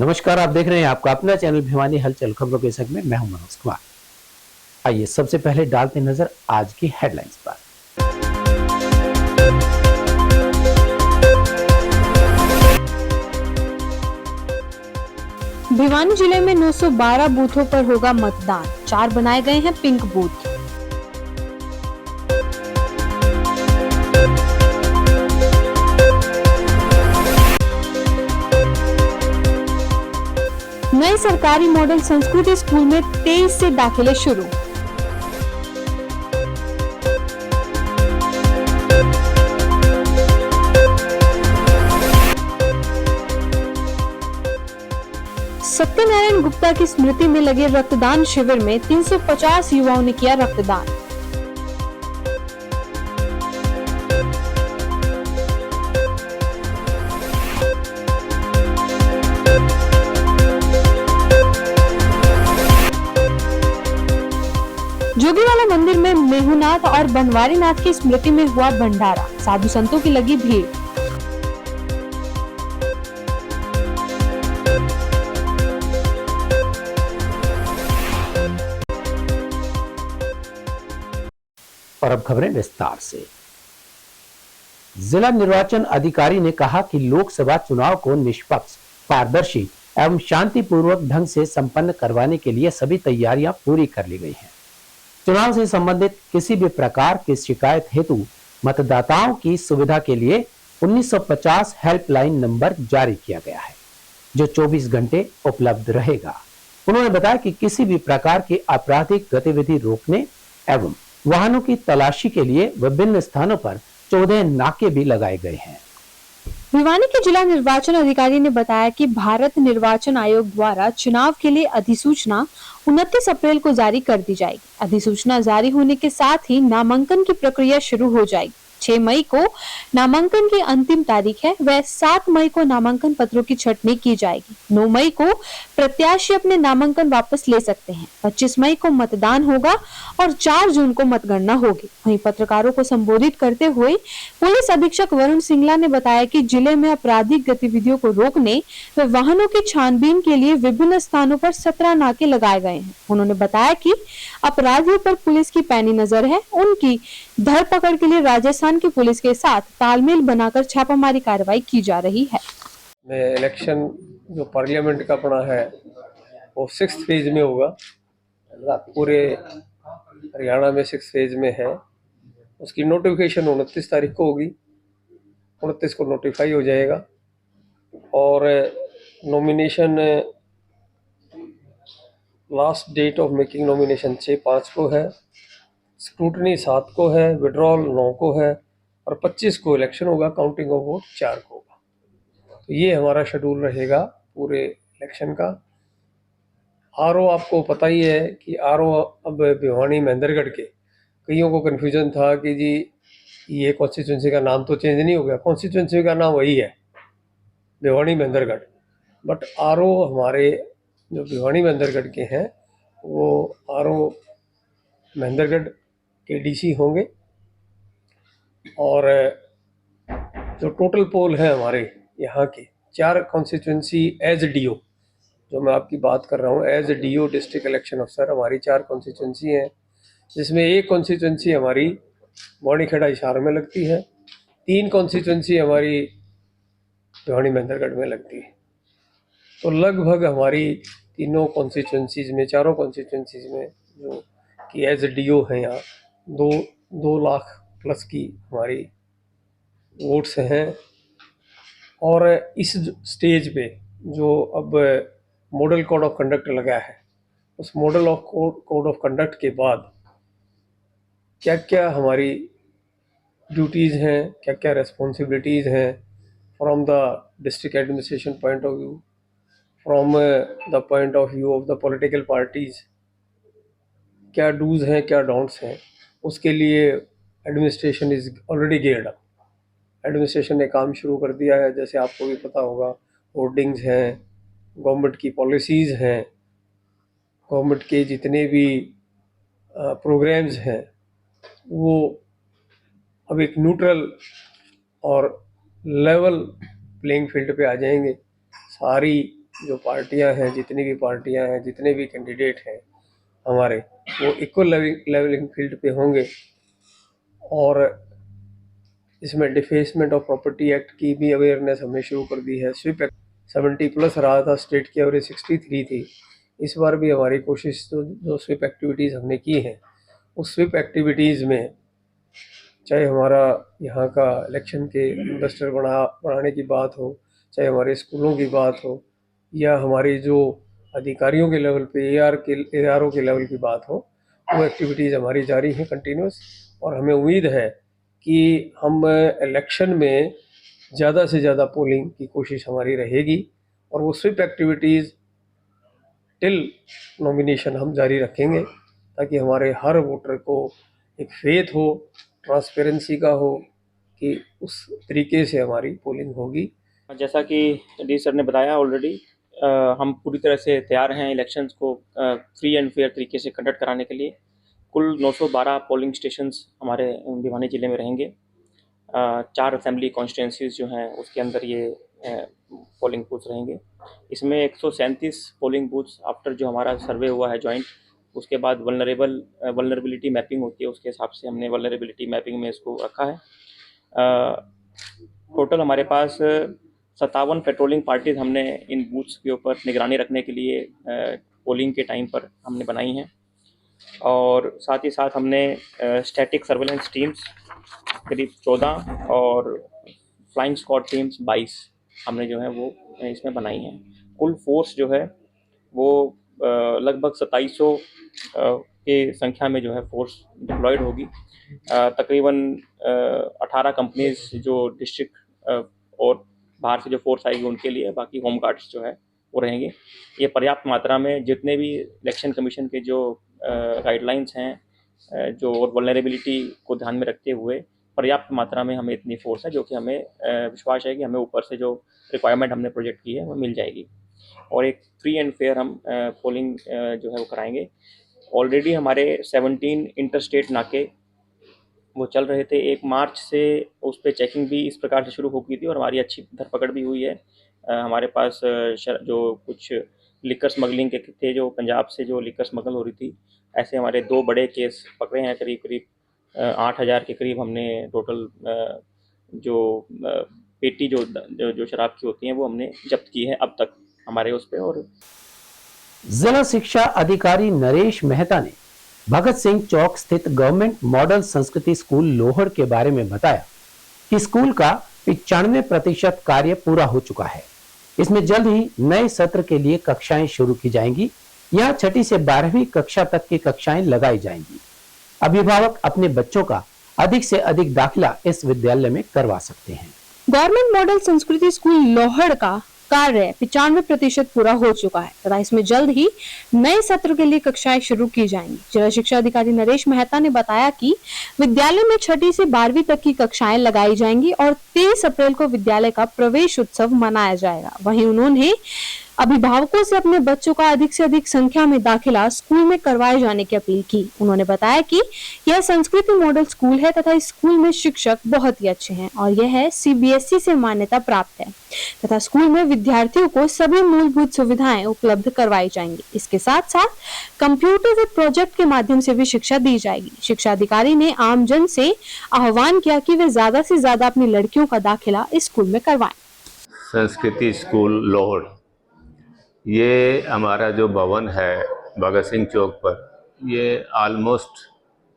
नमस्कार, आप देख रहे हैं आपका अपना चैनल भिवानी हलचल खबरों के संग में मैं हूं मनोज कुमार। आइए सबसे पहले डालते नजर आज की हेडलाइंस पर। भिवानी जिले में 912 बूथों पर होगा मतदान, 4 बनाए गए हैं पिंक बूथ। नए सरकारी मॉडल संस्कृति स्कूल में 23 से दाखिले शुरू। सत्यनारायण गुप्ता की स्मृति में लगे रक्तदान शिविर में 350 युवाओं ने किया रक्तदान। जोगीवाला मंदिर में मेहुनाथ और बनवारी नाथ की स्मृति में हुआ भंडारा, साधु संतों की लगी भीड़। और अब खबरें विस्तार से। जिला निर्वाचन अधिकारी ने कहा कि लोकसभा चुनाव को निष्पक्ष, पारदर्शी एवं शांतिपूर्वक ढंग से संपन्न करवाने के लिए सभी तैयारियां पूरी कर ली गई हैं। चुनाव से संबंधित किसी भी प्रकार की शिकायत हेतु मतदाताओं की सुविधा के लिए 1950 हेल्पलाइन नंबर जारी किया गया है, जो 24 घंटे उपलब्ध रहेगा। उन्होंने बताया कि किसी भी प्रकार की आपराधिक गतिविधि रोकने एवं वाहनों की तलाशी के लिए विभिन्न स्थानों पर 14 नाके भी लगाए गए हैं। भिवानी के जिला निर्वाचन अधिकारी ने बताया कि भारत निर्वाचन आयोग द्वारा चुनाव के लिए अधिसूचना 29 अप्रैल को जारी कर दी जाएगी। अधिसूचना जारी होने के साथ ही नामांकन की प्रक्रिया शुरू हो जाएगी। 6 मई को नामांकन की अंतिम तारीख है, वह 7 मई को नामांकन पत्रों की छंटनी की जाएगी। 9 मई को प्रत्याशी अपने नामांकन वापस ले सकते हैं। 25 मई को मतदान होगा और 4 जून को मतगणना होगी। वहीं पत्रकारों को संबोधित करते हुए पुलिस अधीक्षक वरुण सिंगला ने बताया कि जिले में आपराधिक गतिविधियों को रोकने व वाहनों की छानबीन के लिए विभिन्न स्थानों पर 17 नाके लगाए गए हैं। उन्होंने बताया कि अपराधियों पर पुलिस की पैनी नजर है, उनकी धरपकड़ के लिए राजस्थान की पुलिस के साथ तालमेल बनाकर छापामारी कार्रवाई की जा रही है। इलेक्शन जो पार्लियामेंट का अपना है वो 6th फेज में होगा। पूरे हरियाणा में 6th फेज में है। उसकी नोटिफिकेशन 29 तारीख को होगी। 29 को नोटिफाई हो जाएगा और nomination last date of making nomination 6/5 को है, स्क्रूटनी 7 को है, विड्रॉल 9 को है और 25 को इलेक्शन होगा। काउंटिंग ऑफ वोट 4 को होगा। तो ये हमारा शेड्यूल रहेगा पूरे इलेक्शन का। आरओ आपको पता ही है कि आरओ अब भिवानी महेंद्रगढ़ के कईयों को कन्फ्यूजन था कि जी ये कॉन्स्टिट्यूंसी का नाम तो चेंज नहीं हो गया। कॉन्स्टिट्यूंसी का नाम वही है, भिवानी महेंद्रगढ़। बट आरओ हमारे जो भिवानी महेंद्रगढ़ के हैं वो आरओ महेंद्रगढ़ के डीसी होंगे। और जो टोटल पोल है हमारे यहाँ के 4 कॉन्स्टिट्यूंसी एज डीओ, जो मैं आपकी बात कर रहा हूँ एज डीओ डिस्ट्रिक्ट इलेक्शन अफसर, हमारी 4 कॉन्स्टिट्यूंसी हैं, जिसमें एक कॉन्स्टिट्यूंसी हमारी बौड़ीखेड़ा हिसार में लगती है, 3 कॉन्स्टिट्यूंसी हमारी भिवानी महेंद्रगढ़ में लगती है। तो लगभग हमारी तीनों कॉन्स्टिट्यूंसीज में, चारों कॉन्स्टिट्यूंसीज में जो कि एज डीओ हैं यहाँ 2 लाख प्लस की हमारी वोट्स हैं। और इस स्टेज पे जो अब मॉडल कोड ऑफ कंडक्ट लगा है, उस model of code of conduct के बाद क्या क्या हमारी ड्यूटीज़ हैं, क्या क्या रेस्पॉन्सिबिलिटीज़ हैं from the district administration point of view, from the point of view of the political parties, क्या डूज़ हैं क्या डोंट्स हैं, उसके लिए administration is already geared up. Administration ने काम शुरू कर दिया है। जैसे आपको भी पता होगा, होर्डिंग्स हैं, गवर्नमेंट की पॉलिसीज़ हैं, गवर्नमेंट के जितने भी प्रोग्राम्स हैं वो अब एक न्यूट्रल और लेवल प्लेइंग फील्ड पे आ जाएंगे। सारी जो पार्टियां हैं, जितनी भी पार्टियां हैं, जितने भी कैंडिडेट हैं हमारे, वो इक्वल लेवलिंग फील्ड पे होंगे। और इसमें डिफेसमेंट ऑफ प्रॉपर्टी एक्ट की भी अवेयरनेस हमने शुरू कर दी है। स्विप एक्ट 70+ रहा था, स्टेट की एवरेज 63 थी। इस बार भी हमारी कोशिश जो स्विप एक्टिविटीज़ हमने की हैं, उस स्विप एक्टिविटीज़ में चाहे हमारा यहाँ का इलेक्शन के इन्वेस्टर बढ़ाने की बात हो, चाहे हमारे स्कूलों की बात हो, या हमारी जो अधिकारियों के लेवल पे ARO के लेवल की बात हो, वो एक्टिविटीज़ हमारी जारी हैं कंटिन्यूस। और हमें उम्मीद है कि हम इलेक्शन में ज़्यादा से ज़्यादा पोलिंग की कोशिश हमारी रहेगी, और वो स्विप एक्टिविटीज़ टिल नॉमिनेशन हम जारी रखेंगे, ताकि हमारे हर वोटर को एक फेथ हो, ट्रांसपेरेंसी का हो, कि उस तरीके से हमारी पोलिंग होगी। जैसा कि डी सर ने बताया ऑलरेडी, हम पूरी तरह से तैयार हैं इलेक्शंस को फ्री एंड फेयर तरीके से कंडक्ट कराने के लिए। कुल 912 पोलिंग स्टेशंस हमारे भिवानी ज़िले में रहेंगे। 4 असेंबली कॉन्स्टिट्यूंसीज जो हैं उसके अंदर ये पोलिंग बूथ्स रहेंगे। इसमें 137 पोलिंग बूथ्स आफ्टर जो हमारा सर्वे हुआ है जॉइंट, उसके बाद वल्नरेबिलिटी मैपिंग होती है, उसके हिसाब से हमने वल्नरेबिलिटी मैपिंग में इसको रखा है। टोटल हमारे पास 57 पेट्रोलिंग पार्टीज हमने इन बूथ्स के ऊपर निगरानी रखने के लिए पोलिंग के टाइम पर हमने बनाई हैं। और साथ ही साथ हमने स्टैटिक सर्वेलेंस टीम्स करीब 14 और फ्लाइंग स्क्वाड टीम्स 22 हमने जो है वो इसमें बनाई हैं। कुल फोर्स जो है वो लगभग 2700 के संख्या में जो है फोर्स डिप्लॉयड होगी। तकरीबन 18 कंपनीज जो डिस्ट्रिक्ट और बाहर से जो फोर्स आएगी उनके लिए, बाकी होम गार्ड्स जो है वो रहेंगे। ये पर्याप्त मात्रा में जितने भी इलेक्शन कमीशन के जो गाइडलाइंस हैं जो वल्नरेबिलिटी को ध्यान में रखते हुए पर्याप्त मात्रा में हमें इतनी फोर्स है, जो कि हमें विश्वास है कि हमें ऊपर से जो रिक्वायरमेंट हमने प्रोजेक्ट की है वो मिल जाएगी। और एक फ्री एंड फेयर हम पोलिंग जो है वो कराएंगे। ऑलरेडी हमारे 17 इंटरस्टेट नाके वो चल रहे थे। 1 मार्च से उस पर चेकिंग भी इस प्रकार से शुरू हो गई थी और हमारी अच्छी धरपकड़ भी हुई है। हमारे पास जो कुछ लिकर स्मगलिंग के थे, जो पंजाब से जो लिकर स्मगल हो रही थी, ऐसे हमारे 2 बड़े केस पकड़े हैं। करीब 8,000 के करीब हमने टोटल जो पेटी जो शराब की होती हैं वो हमने जब्त की है अब तक हमारे उस पर। और जिला शिक्षा अधिकारी नरेश मेहता ने भगत सिंह चौक स्थित गवर्नमेंट मॉडल संस्कृति स्कूल लोहड़ के बारे में बताया कि स्कूल का 95% कार्य पूरा हो चुका है। इसमें जल्द ही नए सत्र के लिए कक्षाएं शुरू की जाएंगी। यहाँ 6ठी से 12वीं कक्षा तक की कक्षाएं लगाई जाएंगी। अभिभावक अपने बच्चों का अधिक से अधिक दाखिला इस विद्यालय में करवा सकते हैं। गवर्नमेंट मॉडल संस्कृति स्कूल लोहड़ का कार्य 95% पूरा हो चुका है तथा इसमें जल्द ही नए सत्र के लिए कक्षाएं शुरू की जाएंगी। जिला शिक्षा अधिकारी नरेश मेहता ने बताया कि विद्यालय में 6ठी से 12वीं तक की कक्षाएं लगाई जाएंगी और 23 अप्रैल को विद्यालय का प्रवेश उत्सव मनाया जाएगा। वहीं उन्होंने अभिभावकों से अपने बच्चों का अधिक से अधिक संख्या में दाखिला स्कूल में करवाए जाने की अपील की। उन्होंने बताया कि यह संस्कृति मॉडल स्कूल है तथा इस स्कूल में शिक्षक बहुत ही अच्छे हैं और यह है CBSE से मान्यता प्राप्त है तथा स्कूल में विद्यार्थियों को सभी मूलभूत सुविधाएं उपलब्ध करवाई जाएंगी। इसके साथ साथ कंप्यूटर व प्रोजेक्ट के माध्यम से भी शिक्षा दी जाएगी। शिक्षा अधिकारी ने आमजन से आह्वान किया कि वे ज्यादा से ज्यादा अपनी लड़कियों का दाखिला इस स्कूल में करवाएं। संस्कृति स्कूल लोहड़, ये हमारा जो भवन है भगत सिंह चौक पर, ये ऑलमोस्ट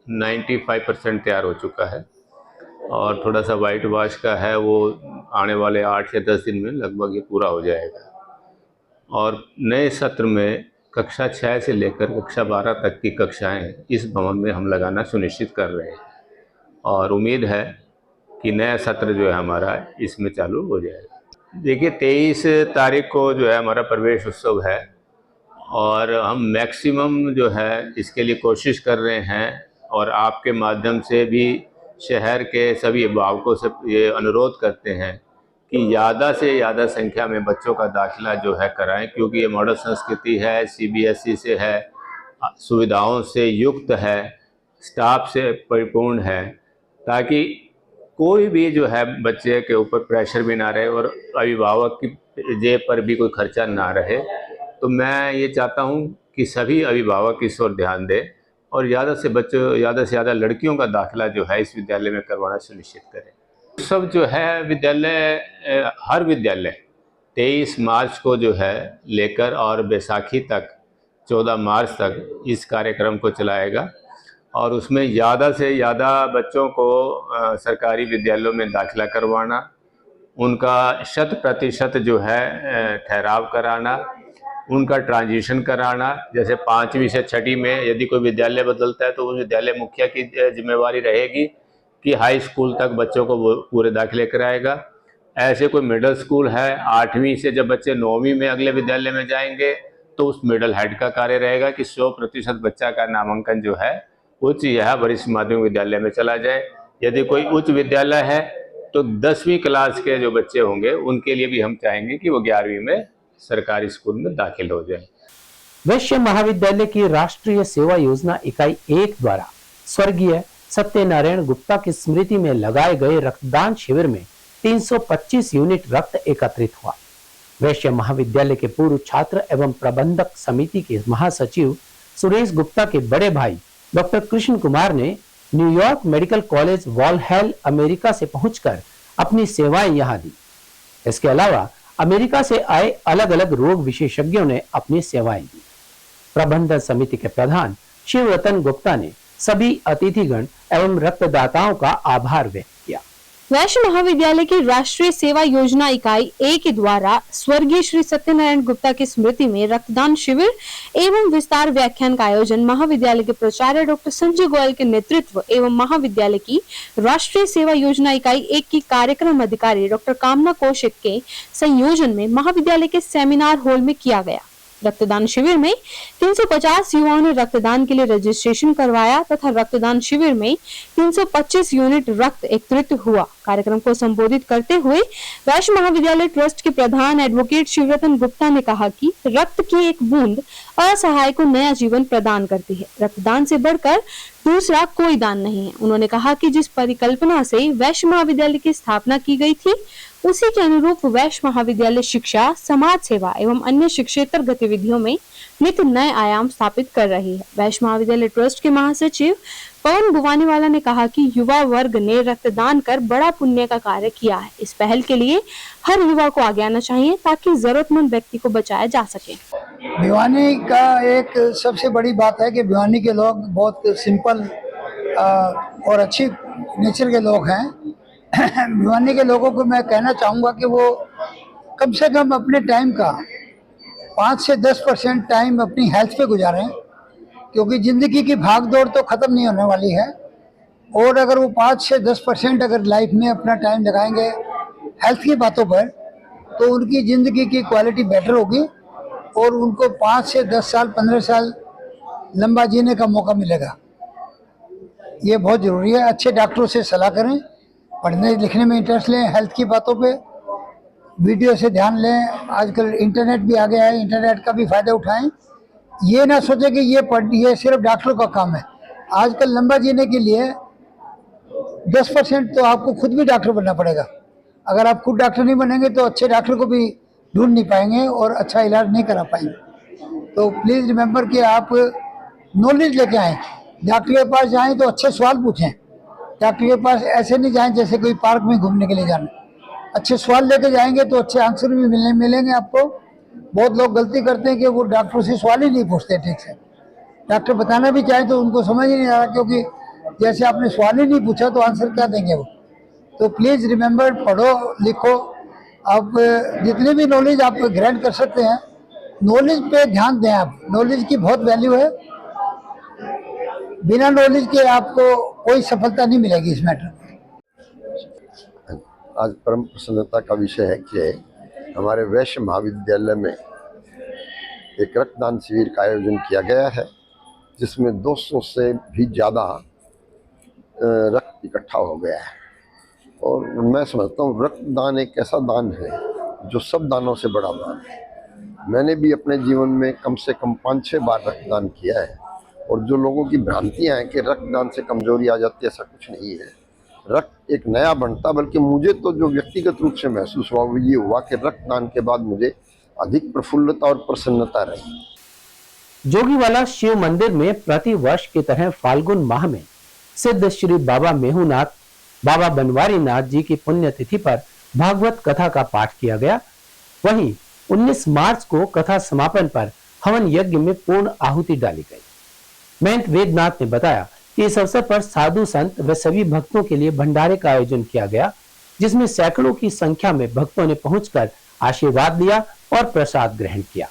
95% तैयार हो चुका है और थोड़ा सा वाइट वॉश का है, वो आने वाले 8 या 10 दिन में लगभग ये पूरा हो जाएगा। और नए सत्र में कक्षा 6 से लेकर कक्षा 12 तक की कक्षाएं इस भवन में हम लगाना सुनिश्चित कर रहे हैं और उम्मीद है कि नया सत्र जो है हमारा इसमें चालू हो जाएगा। देखिए 23 तारीख को जो है हमारा प्रवेश उत्सव है और हम मैक्सिमम जो है इसके लिए कोशिश कर रहे हैं और आपके माध्यम से भी शहर के सभी अभिभावकों से ये अनुरोध करते हैं कि ज़्यादा से ज़्यादा संख्या में बच्चों का दाखिला जो है कराएं, क्योंकि ये मॉडल संस्कृति है, CBSE से है, सुविधाओं से युक्त है, स्टाफ से परिपूर्ण है, ताकि कोई भी जो है बच्चे के ऊपर प्रेशर भी ना रहे और अभिभावक की जेब पर भी कोई खर्चा ना रहे। तो मैं ये चाहता हूँ कि सभी अभिभावक इस ओर ध्यान दें और ज़्यादा से ज़्यादा लड़कियों का दाखिला जो है इस विद्यालय में करवाना सुनिश्चित करें। सब जो है हर विद्यालय 23 मार्च को जो है लेकर और बैसाखी तक 14 मार्च तक इस कार्यक्रम को चलाएगा और उसमें ज़्यादा से ज़्यादा बच्चों को सरकारी विद्यालयों में दाखिला करवाना, उनका 100% जो है ठहराव कराना, उनका ट्रांजिशन कराना। जैसे 5वीं से 6ठी में यदि कोई विद्यालय बदलता है तो उस विद्यालय मुखिया की जिम्मेवारी रहेगी कि हाई स्कूल तक बच्चों को वो पूरे दाखिले कराएगा। ऐसे कोई मिडिल स्कूल है 8वीं से जब बच्चे 9वीं में अगले विद्यालय में जाएंगे तो उस मिडिल हेड का कार्य रहेगा कि 100% बच्चा का नामांकन जो है उच्च या वरिष्ठ माध्यमिक विद्यालय में चला जाए। यदि कोई उच्च विद्यालय है तो 10वीं क्लास के जो बच्चे होंगे उनके लिए भी हम चाहेंगे कि वो 11वीं में सरकारी स्कूल में दाखिल हो जाए। वैश्य महाविद्यालय की राष्ट्रीय सेवा योजना इकाई 1 द्वारा स्वर्गीय सत्यनारायण गुप्ता की स्मृति में लगाए गए रक्तदान शिविर में 325 यूनिट रक्त एकत्रित हुआ। वैश्य महाविद्यालय के पूर्व छात्र एवं प्रबंधक समिति के महासचिव सुरेश गुप्ता के बड़े भाई डॉक्टर कृष्ण कुमार ने न्यूयॉर्क मेडिकल कॉलेज वॉलहैल अमेरिका से पहुंचकर अपनी सेवाएं यहां दी। इसके अलावा अमेरिका से आए अलग अलग रोग विशेषज्ञों ने अपनी सेवाएं दी। प्रबंधन समिति के प्रधान शिवरतन गुप्ता ने सभी अतिथिगण एवं रक्तदाताओं का आभार व्यक्त किया। वैश्य महाविद्यालय की राष्ट्रीय सेवा योजना इकाई 1 के द्वारा स्वर्गीय श्री सत्यनारायण गुप्ता की स्मृति में रक्तदान शिविर एवं विस्तार व्याख्यान का आयोजन महाविद्यालय के प्राचार्य डॉक्टर संजय गोयल के नेतृत्व एवं महाविद्यालय की राष्ट्रीय सेवा योजना इकाई 1 की कार्यक्रम अधिकारी डॉक्टर कामना कौशिक के संयोजन में महाविद्यालय के सेमिनार हॉल में किया गया। रक्तदान शिविर में 350 युवाओं ने रक्तदान के लिए रजिस्ट्रेशन करवाया तथा रक्तदान शिविर में 325 यूनिट रक्त एकत्रित हुआ। कार्यक्रम को संबोधित करते हुए वैश्य महाविद्यालय ट्रस्ट के प्रधान एडवोकेट शिवरतन गुप्ता ने कहा कि रक्त की एक बूंद असहाय को नया जीवन प्रदान करती है। रक्तदान से बढ़कर दूसरा कोई दान नहीं है। उन्होंने कहा कि जिस परिकल्पना से वैश्य महाविद्यालय की स्थापना की गई थी उसी के अनुरूप वैश्य महाविद्यालय शिक्षा, समाज सेवा एवं अन्य शिक्षेतर गतिविधियों में नित्य नए आयाम स्थापित कर रही है। वैश्य महाविद्यालय ट्रस्ट के महासचिव पवन बुवानीवाला ने कहा कि युवा वर्ग ने रक्तदान कर बड़ा पुण्य का कार्य किया है। इस पहल के लिए हर युवा को आगे आना चाहिए ताकि जरूरतमंद व्यक्ति को बचाया जा सके। भिवानी का एक सबसे बड़ी बात है कि भिवानी के लोग बहुत सिंपल और अच्छी नेचर के लोग हैं। भिवानी के लोगों को मैं कहना चाहूँगा कि वो कम से कम अपने टाइम का 5 से 10% टाइम अपनी हेल्थ पे गुजारें, क्योंकि ज़िंदगी की भाग दौड़ तो ख़त्म नहीं होने वाली है। और अगर वो 5 से 10% अगर लाइफ में अपना टाइम लगाएंगे हेल्थ की बातों पर तो उनकी ज़िंदगी की क्वालिटी बेटर होगी और उनको 5 से 10 साल 15 साल लंबा जीने का मौका मिलेगा। ये बहुत ज़रूरी है। अच्छे डॉक्टरों से सलाह करें, पढ़ने लिखने में इंटरेस्ट लें, हेल्थ की बातों पे वीडियो से ध्यान लें। आजकल इंटरनेट भी आ गया है, इंटरनेट का भी फ़ायदा उठाएं। ये ना सोचें कि ये सिर्फ डॉक्टरों का काम है। आजकल लंबा जीने के लिए 10% तो आपको खुद भी डॉक्टर बनना पड़ेगा। अगर आप खुद डॉक्टर नहीं बनेंगे तो अच्छे डॉक्टर को भी ढूंढ नहीं पाएंगे और अच्छा इलाज नहीं करा पाएंगे। तो प्लीज़ रिमेंबर कि आप नॉलेज लेके आएँ। डॉक्टर के पास जाएँ तो अच्छे सवाल पूछें। डॉक्टर के पास ऐसे नहीं जाएं जैसे कोई पार्क में घूमने के लिए जाना। अच्छे सवाल लेके जाएंगे तो अच्छे आंसर भी मिलेंगे आपको। बहुत लोग गलती करते हैं कि वो डॉक्टर से सवाल ही नहीं पूछते ठीक से। डॉक्टर बताना भी चाहे तो उनको समझ ही नहीं आ रहा, क्योंकि जैसे आपने सवाल ही नहीं पूछा तो आंसर क्या देंगे वो। तो प्लीज़ रिमेंबर, पढ़ो लिखो। आप जितनी भी नॉलेज आप ग्रहण कर सकते हैं, नॉलेज पे ध्यान दें। आप नॉलेज की बहुत वैल्यू है। बिना नॉलेज के आपको कोई सफलता नहीं मिलेगी इस मैटर में। आज परम प्रसन्नता का विषय है कि हमारे वैश्य महाविद्यालय में एक रक्तदान शिविर का आयोजन किया गया है, जिसमें 200 से भी ज़्यादा रक्त इकट्ठा हो गया है। और मैं समझता हूँ रक्तदान एक ऐसा दान है जो सब दानों से बड़ा दान है। मैंने भी अपने जीवन में कम से कम 5-6 बार रक्तदान किया है। और जो लोगों की भ्रांतियाँ हैं कि रक्तदान से कमजोरी आ जाती है, ऐसा कुछ नहीं है। रक्त एक नया बनता, बल्कि मुझे तो जो व्यक्तिगत रूप से महसूस हुआ वो ये हुआ कि रक्तदान के बाद मुझे अधिक प्रफुल्लता और प्रसन्नता रही। जोगीवाला शिव मंदिर में प्रति वर्ष की तरह फाल्गुन माह में सिद्ध श्री बाबा मेहुनाथ, बाबा बनवारी नाथ जी की पुण्यतिथि पर भागवत कथा का पाठ किया गया। वहीं 19 मार्च को कथा समापन पर हवन यज्ञ में पूर्ण आहुति डाली गई। महंत वेदनाथ ने बताया कि इस अवसर पर साधु संत व सभी भक्तों के लिए भंडारे का आयोजन किया गया, जिसमें सैकड़ों की संख्या में भक्तों ने पहुंचकर आशीर्वाद लिया और प्रसाद ग्रहण किया।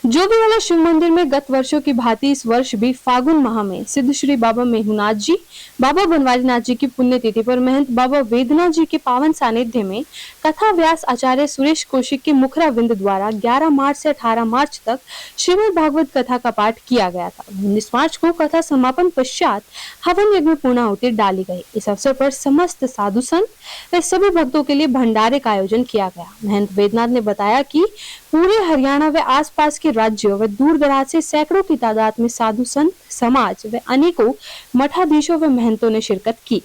जोगीवाला शिव मंदिर में गत वर्षों की भांति इस वर्ष भी फागुन माह में सिद्ध श्री बाबा मेहुनाथ जी, बाबा बनवारी नाथ जी की पुण्यतिथि पर महंत बाबा वेदनाथ जी के पावन सानिध्य में कथा व्यास आचार्य सुरेश कौशिक के मुखरा विंद द्वारा 11 मार्च से 18 मार्च तक श्रीमद् भागवत कथा का पाठ किया गया था। 19 मार्च को कथा समापन पश्चात हवन यज्ञ में पूर्णाहुति डाली गई। इस अवसर पर समस्त साधु संत व सभी भक्तों के लिए भंडारे का आयोजन किया गया। महंत वेदनाथ ने बताया कि पूरे हरियाणा व आसपास के राज्यों व दूर दराज से सैकड़ों की तादाद में साधु संत, समाज व अनेकों मठाधीशों व महंतों ने शिरकत की।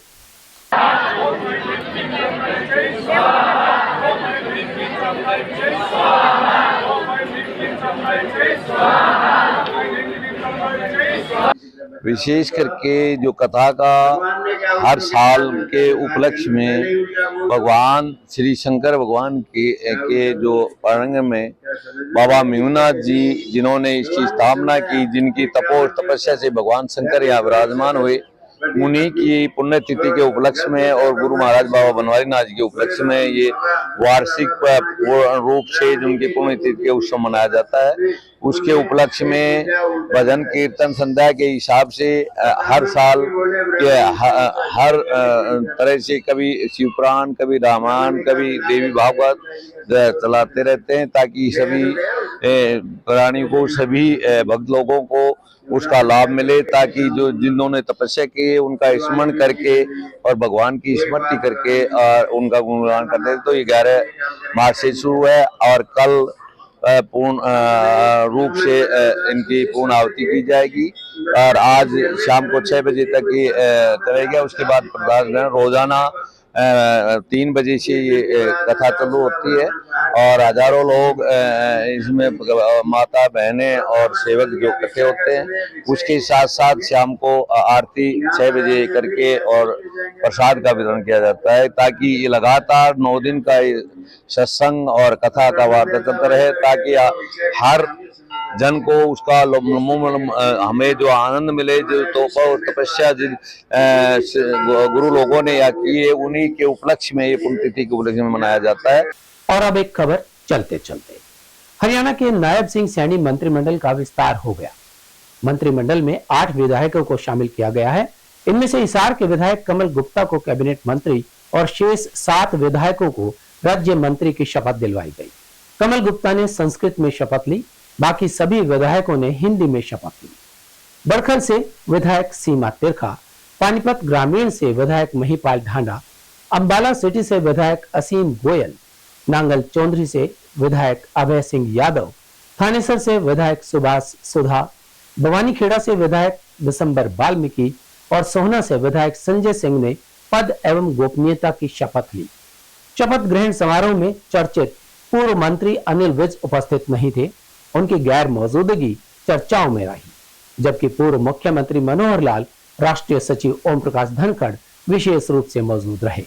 विशेष करके जो कथा का हर साल के उपलक्ष्य में भगवान श्री शंकर भगवान के जो प्रांगण में बाबा मेहुनाथ जी, जिन्होंने इसकी स्थापना की, जिनकी तपस्या से भगवान शंकर यहाँ विराजमान हुए, उन्हीं की पुण्यतिथि के उपलक्ष्य में और गुरु महाराज बाबा बनवारी नाथ जी के उपलक्ष्य में ये वार्षिक रूप से जिनकी पुण्यतिथि के उत्सव मनाया जाता है। उसके उपलक्ष्य में भजन कीर्तन संध्या के हिसाब से हर साल के हर तरह से कभी शिवपुराण, कभी रामायण, कभी देवी भागवत चलाते रहते हैं, ताकि सभी प्राणी को, सभी भक्त लोगों को उसका लाभ मिले, ताकि जो जिन्होंने तपस्या की है उनका स्मरण करके और भगवान की स्मृति करके और उनका गुणगान करते हैं। तो ये 11 मार्च से शुरू है और कल पूर्ण रूप से इनकी पूर्ण आहुति की जाएगी और आज शाम को 6 बजे तक ये करेगा। उसके बाद प्रसाद ग्रहण रोजाना 3 बजे से ये कथा चालू होती है और हजारों लोग इसमें माता, बहनें और सेवक जो इकट्ठे होते हैं। उसके साथ साथ शाम को आरती 6 बजे करके और प्रसाद का वितरण किया जाता है, ताकि ये लगातार 9 दिन का सत्संग और कथा का वार्ता चलता रहे, ताकि हर जन को उसका हमें जो आनंद मिले, जो तपस्या गुरु लोगों ने या की है, उन्हीं के उपलक्ष्य में ये पुण्यतिथि के उपलक्ष्य में मनाया जाता है। और अब एक खबर चलते चलते, हरियाणा के नायब सिंह सैनी मंत्रिमंडल का विस्तार हो गया। मंत्रिमंडल में 8 विधायकों को शामिल किया गया है। इनमें से हिसार के विधायक कमल गुप्ता को कैबिनेट मंत्री और शेष 7 विधायकों को राज्य मंत्री की शपथ दिलवाई गई। कमल गुप्ता ने संस्कृत में शपथ ली, बाकी सभी विधायकों ने हिंदी में शपथ ली। बड़खल से विधायक सीमा तिरखा, पानीपत ग्रामीण से विधायक महिपाल ढांडा, अंबाला सिटी से विधायक असीम गोयल, नांगल चौधरी से विधायक अभय सिंह यादव, थानेसर से विधायक सुभाष सुधा, भवानीखेड़ा से विधायक दिसंबर वाल्मीकि और सोहना से विधायक संजय सिंह ने पद एवं गोपनीयता की शपथ ली। शपथ ग्रहण समारोह में चर्चित पूर्व मंत्री अनिल विज उपस्थित नहीं थे। उनकी गैर मौजूदगी चर्चाओं में रही, जबकि पूर्व मुख्यमंत्री मनोहर लाल, राष्ट्रीय सचिव ओम प्रकाश धनखड़ विशेष रूप से मौजूद रहे।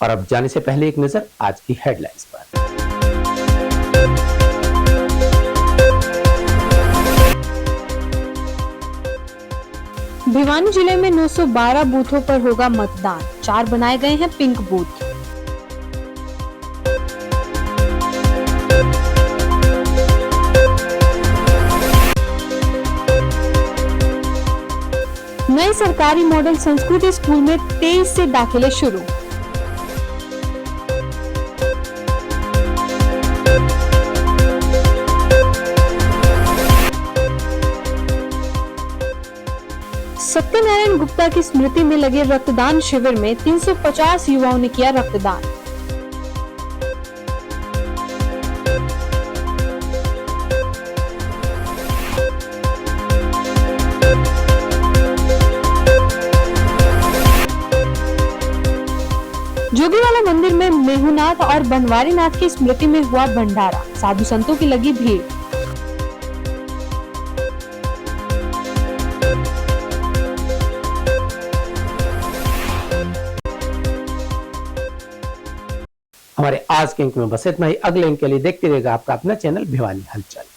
और अब जाने से पहले एक नजर आज की हेडलाइंस पर। भिवानी जिले में 912 बूथों पर होगा मतदान, 4 बनाए गए हैं पिंक बूथ। नए सरकारी मॉडल संस्कृति स्कूल में 23 से दाखिले शुरू। सत्यनारायण गुप्ता की स्मृति में लगे रक्तदान शिविर में 350 युवाओं ने किया रक्तदान। जोगीवाला मंदिर में मेहुनाथ और बनवारी नाथ की स्मृति में हुआ भंडारा, साधु संतों की लगी भीड़। हमारे आज के अंक में बस इतना ही। अगले अंक के लिए देखते रहेगा आपका अपना चैनल भिवानी हलचल।